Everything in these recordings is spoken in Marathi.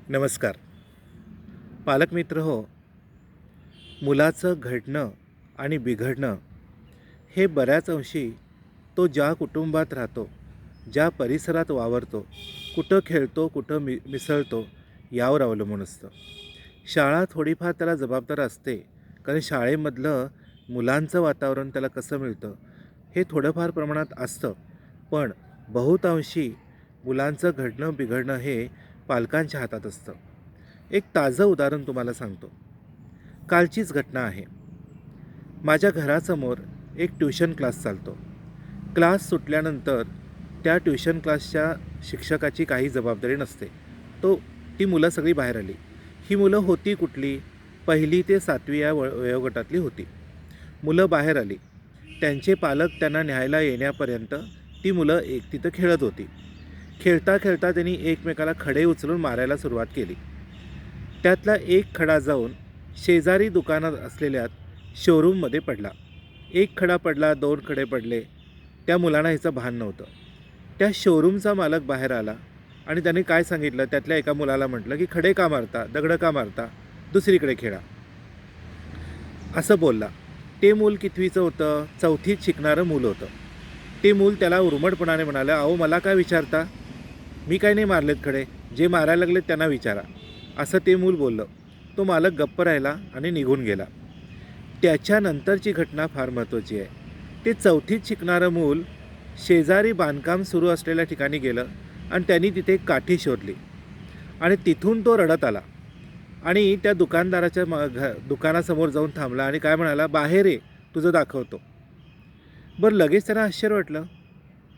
नमस्कार. पालकमित्र हो, मुलाचं घडणं आणि बिघडणं हे बऱ्याच अंशी तो ज्या कुटुंबात राहतो, ज्या परिसरात वावरतो, कुठं खेळतो, कुठं मिसळतो यावर अवलंबून असतं. शाळा थोडीफार त्याला जबाबदार असते, कारण शाळेमधलं मुलांचं वातावरण त्याला कसं मिळतं हे थोडंफार प्रमाणात असतं. पण बहुतांशी मुलांचं घडणं बिघडणं हे पालकांच्या हातात असतं. एक ताजं उदाहरण तुम्हाला सांगतो. कालचीच घटना आहे. माझ्या घरासमोर एक ट्यूशन क्लास चालतो. क्लास सुटल्यानंतर त्या ट्यूशन क्लासच्या शिक्षकाची काही जबाबदारी नसते. ती मुलं सगळी बाहेर आली. ही मुलं होती कुठली? 1ली ते 7वी या वयोगटातली होती. मुलं बाहेर आली. त्यांचे पालक त्यांना न्यायला येण्यापर्यंत ती मुलं तिथं खेळत होती. खेळता खेळता त्यांनी एकमेकाला खडे उचलून मारायला सुरुवात केली. त्यातला एक खडा जाऊन शेजारी दुकानात असलेल्या शोरूममध्ये पडला. एक खडा पडला, 2 खडे पडले. त्या मुलांना ह्याचं भान नव्हतं. त्या शोरूमचा मालक बाहेर आला आणि त्याने काय सांगितलं, त्यातल्या एका मुलाला म्हटलं की खडे का मारता, दगडं का मारता, दुसरीकडे खेळा, असं बोलला. ते मूल कितवीचं होतं? 4थीत शिकणारं मूल होतं. ते मूल त्याला उर्मटपणाने म्हणालं, अहो मला काय विचारता, मी काय नाही मारलेत खडे, जे मारायला लागलेत त्यांना विचारा, असं ते मूल बोललं. तो मालक गप्प राहिला आणि निघून गेला. त्याच्यानंतरची घटना फार महत्त्वाची आहे. ते 4थीत शिकणारं मूल शेजारी बांधकाम सुरू असलेल्या ठिकाणी गेलं आणि त्यांनी तिथे एक काठी शोधली आणि तिथून तो रडत आला आणि त्या दुकानदाराच्या दुकानासमोर जाऊन थांबला आणि काय म्हणाला, बाहेर ये, तुझं दाखवतो. बरं, लगेच त्यांना आश्चर्य वाटलं,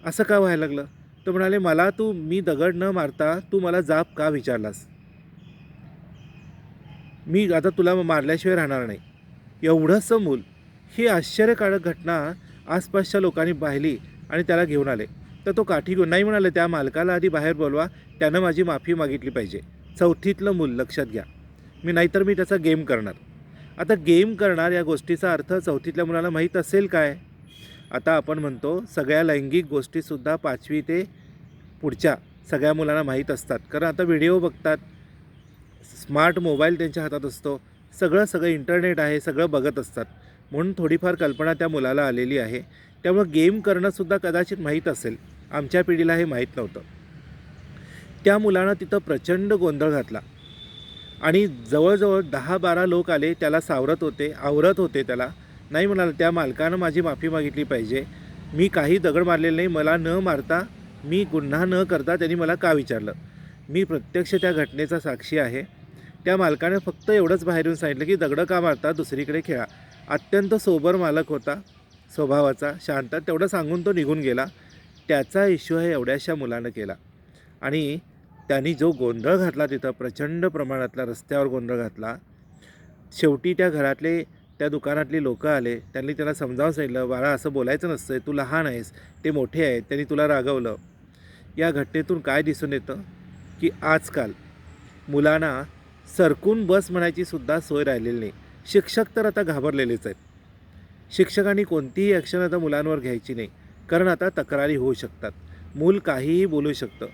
असं का व्हायला लागलं? तो म्हणाले, मी दगड न मारता तू मला जाब का विचारलास? मी आता तुला मारल्याशिवाय राहणार नाही. एवढंसं मूल. ही आश्चर्यकारक घटना आसपासच्या लोकांनी पाहिली आणि त्याला घेऊन आले. तर तो काठी घेऊन नाही म्हणाले, त्या मालकाला आधी बाहेर बोलवा, त्यानं माझी माफी मागितली पाहिजे. 4थीतलं मूल, लक्षात घ्या. नाहीतर मी त्याचा गेम करणार. आता गेम करणार या गोष्टीचा अर्थ 4थीतल्या मुलाला माहीत असेल काय? आता आपण म्हणतो सगळ्या लैंगिक गोष्टीसुद्धा 5वी ते पुढच्या सगळ्या मुलांना माहीत असतात, कारण आता व्हिडिओ बघतात, स्मार्ट मोबाईल त्यांच्या हातात असतो, सगळं इंटरनेट आहे, सगळं बघत असतात. म्हणून थोडीफार कल्पना त्या मुलाला आलेली आहे. त्यामुळं गेम करणंसुद्धा कदाचित माहीत असेल. आमच्या पिढीला हे माहीत नव्हतं. त्या मुलानं तिथं प्रचंड गोंधळ घातला आणि जवळजवळ 10-12 लोक आले, त्याला सावरत होते, आवरत होते त्याला. नाही म्हणाला, त्या मालकानं माझी माफी मागितली पाहिजे, मी काही दगड मारलेले नाही, मला न मारता, मी गुन्हा न करता त्यांनी मला का विचारलं. मी प्रत्यक्ष त्या घटनेचा साक्षी आहे. त्या मालकाने फक्त एवढंच बाहेरून सांगितलं की दगडं का मारता, दुसरीकडे खेळा. अत्यंत सोबर मालक होता, स्वभावाचा, शांत. तेवढं सांगून तो निघून गेला. त्याचा इश्यू हे एवढ्याशा मुलानं केला आणि त्यांनी जो गोंधळ घातला तिथं, प्रचंड प्रमाणातला रस्त्यावर गोंधळ घातला. शेवटी त्या दुकानातली लोकं आले. त्यांनी त्याला समजावून सांगितलं, बाळा असं बोलायचं नसतं, तू लहान आहेस, ते मोठे आहेत, त्यांनी तुला रागवलं. या घटनेतून काय दिसून येतं की आजकाल मुलांना सरकून बस म्हणायची सुद्धा सोय राहिलेली नाही. शिक्षक तर आता घाबरलेलेच आहेत. शिक्षकांनी कोणतीही ॲक्शन आता मुलांवर घ्यायची नाही, कारण आता तक्रारी होऊ शकतात. मूल काहीही बोलू शकतं.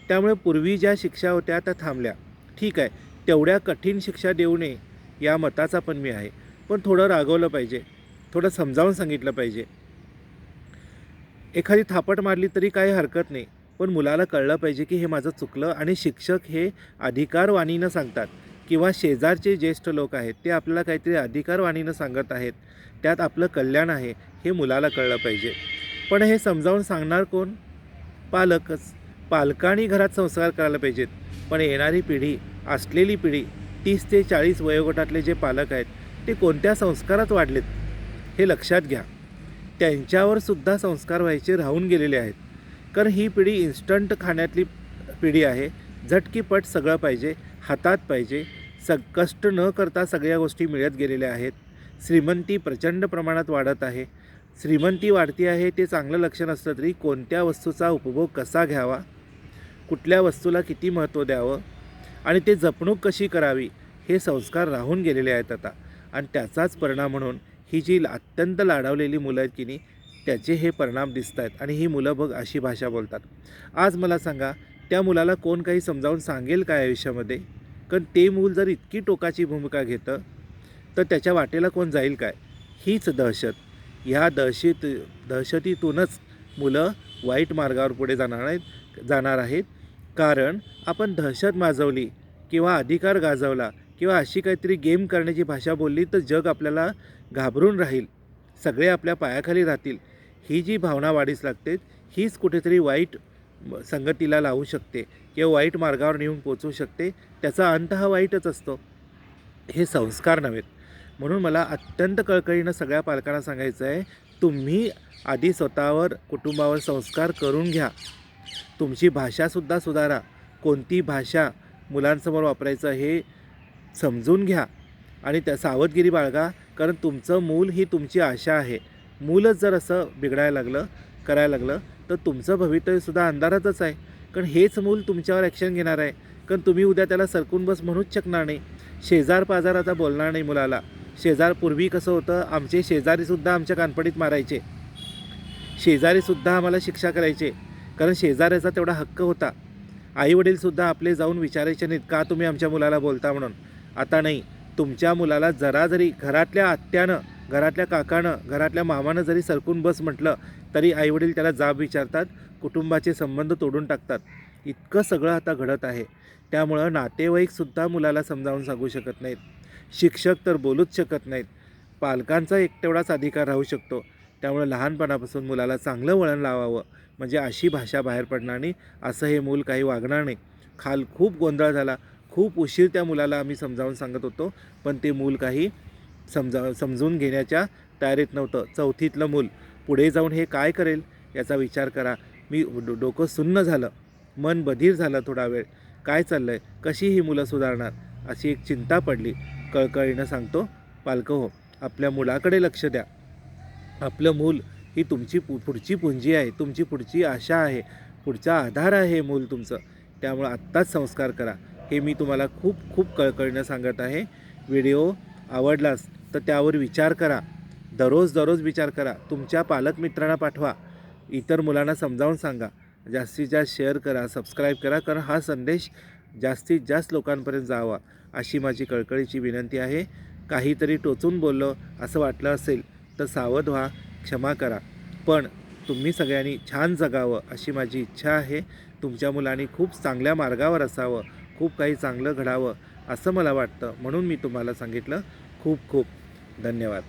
त्यामुळे पूर्वी ज्या शिक्षा होत्या त्या थांबल्या. ठीक आहे, तेवढ्या कठीण शिक्षा देऊ नये या मताचा पण मी आहे. पण थोडं रागवलं पाहिजे, थोडं समजावून सांगितलं पाहिजे. एखादी थापट मारली तरी काही हरकत नाही, पण मुलाला कळलं पाहिजे की हे माझं चुकलं आणि शिक्षक हे अधिकारवाणीनं सांगतात किंवा शेजारचे ज्येष्ठ लोक आहेत ते आपल्याला काहीतरी अधिकारवाणीनं सांगत आहेत, त्यात आपलं कल्याण आहे, हे मुलाला कळलं पाहिजे. पण हे समजावून सांगणार कोण? पालकच. पालकांनी घरात संस्कार करायला पाहिजेत. पण येणारी पिढी, असलेली पिढी, 30 ते 40 वयोगटातले जे पालक आहेत ते कोणत्या संस्कारात वाढलेत हे लक्षात घ्या. त्यांच्यावर सुद्धा संस्कार व्हायचे राहून गेलेले आहेत. कारण ही पिढी इन्स्टंट खाण्यातली पिढी आहे. झटकीपट सगळं पाहिजे, हातात पाहिजे, कष्ट न करता सगळ्या गोष्टी मिळत गेलेल्या आहेत. श्रीमंती प्रचंड प्रमाणात वाढत आहे. श्रीमंती वाढती आहे ते चांगलं लक्षण असलं तरी कोणत्या वस्तूचा उपभोग कसा घ्यावा, कुठल्या वस्तूला किती महत्त्व द्यावं आणि ते जपणूक कशी करावी हे संस्कार राहून गेलेले आहेत आता. आणि त्याचाच परिणाम म्हणून ही जी अत्यंत लाडावलेली मुलं आहेत की नाही, त्याचे हे परिणाम दिसत आहेत. आणि ही मुलं बघ अशी भाषा बोलतात. आज मला सांगा, त्या मुलाला कोण काही समजावून सांगेल काय आयुष्यामध्ये? कारण ते मूल जर इतकी टोकाची भूमिका घेतं तर त्याच्या वाटेला कोण जाईल काय? हीच दहशत. ह्या दहशतीतूनच मुलं वाईट मार्गावर पुढे जाणार आहेत. कारण आपण दहशत माजवली किंवा अधिकार गाजवला किंवा अशी काहीतरी गेम करण्याची भाषा बोलली तर जग आपल्याला घाबरून राहील, सगळे आपल्या पायाखाली राहतील. ही जी भावना वाढीस लागते हीच कुठेतरी वाईट संगतीला लावू शकते किंवा वाईट मार्गावर नेऊन पोचवू शकते. त्याचा अंत हा वाईटच असतो. हे संस्कार नव्हेत. म्हणून मला अत्यंत कळकळीनं सगळ्या पालकांना सांगायचं आहे, तुम्ही आधी स्वतःवर, कुटुंबावर संस्कार करून घ्या. तुमची भाषासुद्धा सुधारा. कोणती भाषा मुलांसमोर वापरायचं हे समजून घ्या आणि त्या सावधगिरी बाळगा. कारण तुमचं मूल ही तुमची आशा आहे. मूलच जर असं करायला लागलं तर तुमचं भवितव्यसुद्धा अंधारातच आहे. कारण हेच मूल तुमच्यावर ॲक्शन घेणार आहे. कारण तुम्ही उद्या त्याला सरकून बस म्हणूच शकणार नाही. शेजार पाजार आता बोलणार नाही मुलाला. पूर्वी कसं होतं, आमचे शेजारीसुद्धा आमच्या कानपडीत मारायचे, शेजारीसुद्धा आम्हाला शिक्षा करायचे. कारण शेजाऱ्याचा तेवढा हक्क होता. आईवडीलसुद्धा आपले जाऊन विचारायचे नाहीत का तुम्ही आमच्या मुलाला बोलता म्हणून. आता नाही. तुमच्या मुलाला जरा जरी घरातल्या आत्यानं, घरातल्या काकानं, घरातल्या मामानं जरी सरकून बस म्हटलं तरी आईवडील त्याला जाब विचारतात, कुटुंबाचे संबंध तोडून टाकतात. इतकं सगळं आता घडत आहे. त्यामुळं नातेवाईकसुद्धा मुलाला समजावून सांगू शकत नाहीत. शिक्षक तर बोलूच शकत नाहीत. पालकांचा एक तेवढाच अधिकार राहू शकतो. त्यामुळे लहानपणापासून मुलाला चांगलं वळण लावावं, म्हणजे अशी भाषा बाहेर पडणार नाही, असं हे मूल काही वागणार नाही. खूप गोंधळ झाला. खूप उशीर त्या मुलाला आम्ही समजावून सांगत होतो, पण ते मूल काही समजून घेण्याच्या तयारीत नव्हतं. चौथीतलं मूल पुढे जाऊन हे काय करेल याचा विचार करा. मी डोकं सुन्न झालं, मन बधीर झालं थोडा वेळ. काय चाललं आहे, कशी ही मुलं सुधारणार, अशी एक चिंता पडली. कळकळीनं सांगतो, पालकं हो, आपल्या मुलाकडे लक्ष द्या. आपलं मूल ही तुमची पुढची पुंजी आहे, तुमची पुढची आशा आहे, पुढचा आधार आहे हे मूल तुमचं. त्यामुळं आत्ताच संस्कार करा. हे मी तुम्हाला खूप खूप कळकळीनं सांगत आहे. व्हिडिओ आवडलास तर त्यावर विचार करा. दररोज विचार करा. तुमच्या पालकमित्रांना पाठवा. इतर मुलांना समजावून सांगा. जास्तीत जास्त शेअर करा, सबस्क्राईब करा. कारण हा संदेश जास्तीत जास्त लोकांपर्यंत जावा अशी माझी कळकळीची विनंती आहे. काहीतरी टोचून बोललो असं वाटलं असेल तर सावध व्हा, क्षमा करा. पण तुम्ही सगळ्यांनी छान जगावं अशी माझी इच्छा आहे. तुमच्या मुलांनी खूप चांगल्या मार्गावर असावं, खूप काही चांगलं घडावं असं मला वाटतं. म्हणून मी तुम्हाला सांगितलं. खूप खूप धन्यवाद.